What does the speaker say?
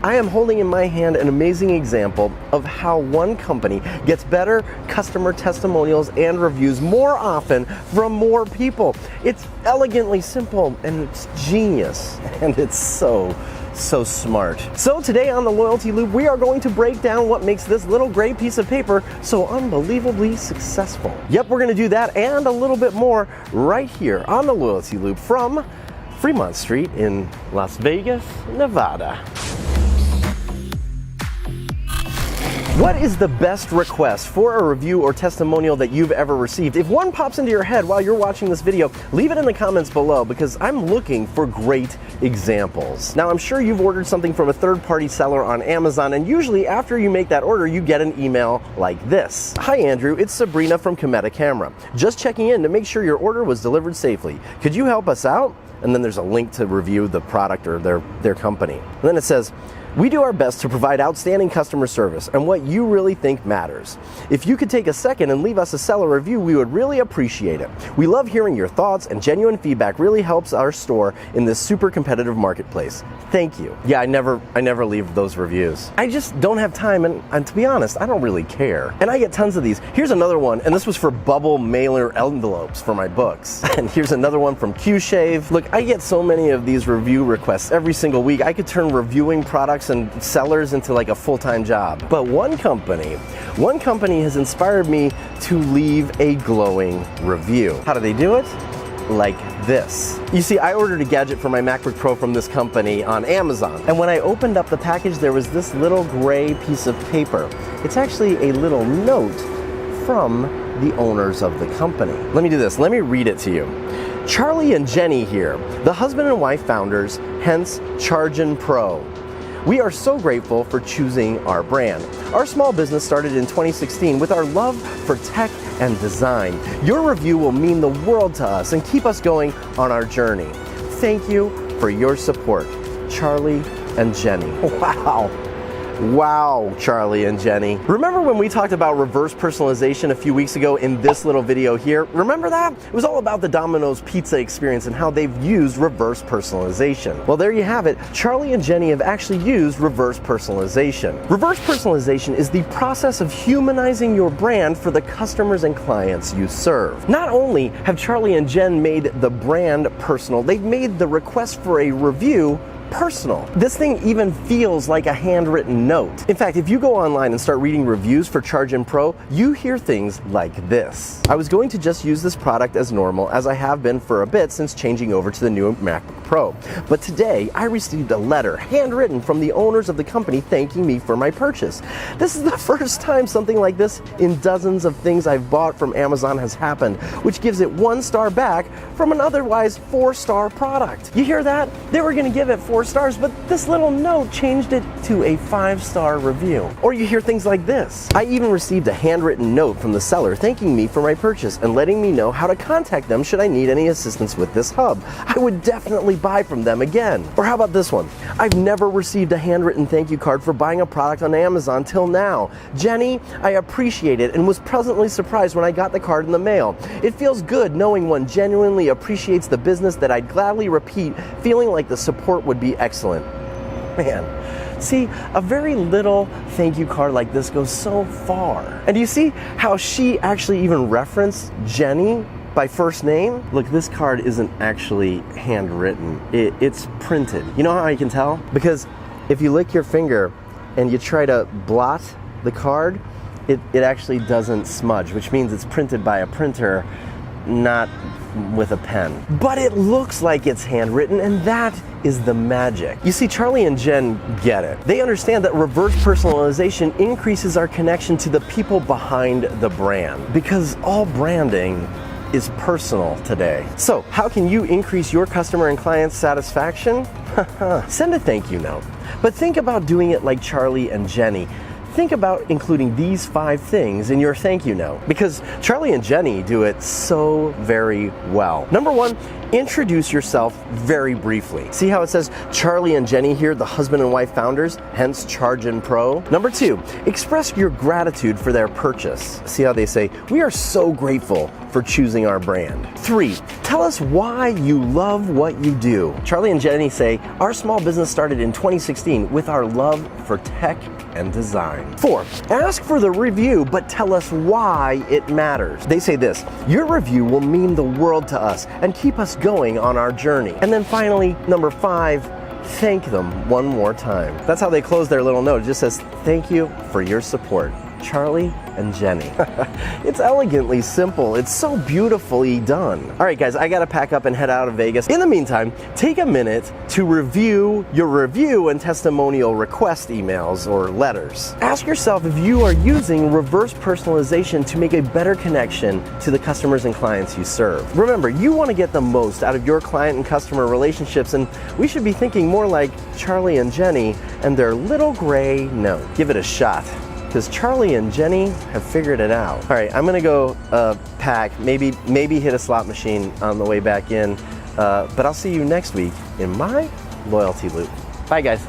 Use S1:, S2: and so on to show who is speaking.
S1: I am holding in my hand an amazing example of how one company gets better customer testimonials and reviews more often from more people. It's elegantly simple and it's genius, and it's so smart. So today on the Loyalty Loop, we are going to break down what makes this little gray piece of paper so unbelievably successful. Yep, we're gonna do that and a little bit more right here on the Loyalty Loop from Fremont Street in Las Vegas, Nevada. What is the best request for a review or testimonial that you've ever received? If one pops into your head while you're watching this video, leave it in the comments below because I'm looking for great examples. Now, I'm sure you've ordered something from a third-party seller on Amazon, and usually after you make that order, you get an email like this. Hi Andrew, it's Sabrina from Cometa Camera. Just checking in to make sure your order was delivered safely. Could you help us out? And then there's a link to review the product or their company. And then it says, we do our best to provide outstanding customer service and what you really think matters. If you could take a second and leave us a seller review, we would really appreciate it. We love hearing your thoughts, and genuine feedback really helps our store in this super competitive marketplace. Thank you. Yeah, I never leave those reviews. I just don't have time, and to be honest, I don't really care. And I get tons of these. Here's another one, and this was for bubble mailer envelopes for my books. And here's another one from Q-Shave. Look, I get so many of these review requests every single week. I could turn reviewing products and sellers into like a full-time job. But one company has inspired me to leave a glowing review. How do they do it? Like this. You see, I ordered a gadget for my MacBook Pro from this company on Amazon. And when I opened up the package, there was this little gray piece of paper. It's actually a little note from the owners of the company. Let me do this. Let me read it to you. Charlie and Jenny here, the husband and wife founders, hence Chargin' Pro. We are so grateful for choosing our brand. Our small business started in 2016 with our love for tech and design. Your review will mean the world to us and keep us going on our journey. Thank you for your support, Charlie and Jenny. Wow. Wow, Charlie and Jenny. Remember when we talked about reverse personalization a few weeks ago in this little video here? Remember that? It was all about the Domino's pizza experience and how they've used reverse personalization. Well, there you have it. Charlie and Jenny have actually used reverse personalization. Reverse personalization is the process of humanizing your brand for the customers and clients you serve. Not only have Charlie and Jen made the brand personal, they've made the request for a review personal. This thing even feels like a handwritten note. In fact, if you go online and start reading reviews for Chargin' Pro, you hear things like this. I was going to just use this product as normal, as I have been for a bit since changing over to the new MacBook Pro. But today, I received a letter handwritten from the owners of the company thanking me for my purchase. This is the first time something like this in dozens of things I've bought from Amazon has happened, which gives it 1 star back from an otherwise 4-star product. You hear that? They were going to give it 4 stars, but this little note changed it to a 5-star review. Or you hear things like this. I even received a handwritten note from the seller thanking me for my purchase and letting me know how to contact them should I need any assistance with this hub. I would definitely buy from them again. Or how about this one? I've never received a handwritten thank you card for buying a product on Amazon till now. Jenny, I appreciate it and was pleasantly surprised when I got the card in the mail. It feels good knowing one genuinely appreciates the business that I'd gladly repeat, feeling like the support would be excellent. Man, see, a very little thank you card like this goes so far. And do you see how she actually even referenced Jenny by first name? Look, this card isn't actually handwritten. It's printed. You know how I can tell? Because if you lick your finger and you try to blot the card, it actually doesn't smudge, which means it's printed by a printer, not with a pen. But it looks like it's handwritten, and that is the magic. You see, Charlie and Jen get it. They understand that reverse personalization increases our connection to the people behind the brand, because all branding is personal today. So how can you increase your customer and client satisfaction? Send a thank you note. But think about doing it like Charlie and Jenny. think about including these 5 things in your thank you note, because Charlie and Jenny do it so very well. Number 1, introduce yourself very briefly. See how it says Charlie and Jenny here, the husband and wife founders, hence Chargin' Pro? Number 2, express your gratitude for their purchase. See how they say, we are so grateful for choosing our brand. 3, tell us why you love what you do. Charlie and Jenny say, our small business started in 2016 with our love for tech and design. 4, ask for the review, but tell us why it matters. They say this, your review will mean the world to us and keep us going on our journey. And then finally, number 5, thank them one more time. That's how they close their little note. It just says, thank you for your support. Charlie and Jenny. It's elegantly simple. It's so beautifully done. All right, guys, I gotta pack up and head out of Vegas. In the meantime, take a minute to review your review and testimonial request emails or letters. Ask yourself if you are using reverse personalization to make a better connection to the customers and clients you serve. Remember, you want to get the most out of your client and customer relationships, and we should be thinking more like Charlie and Jenny and their little gray note. Give it a shot, because Charlie and Jenny have figured it out. All right, I'm gonna go pack, maybe hit a slot machine on the way back in, but I'll see you next week in my loyalty loop. Bye, guys.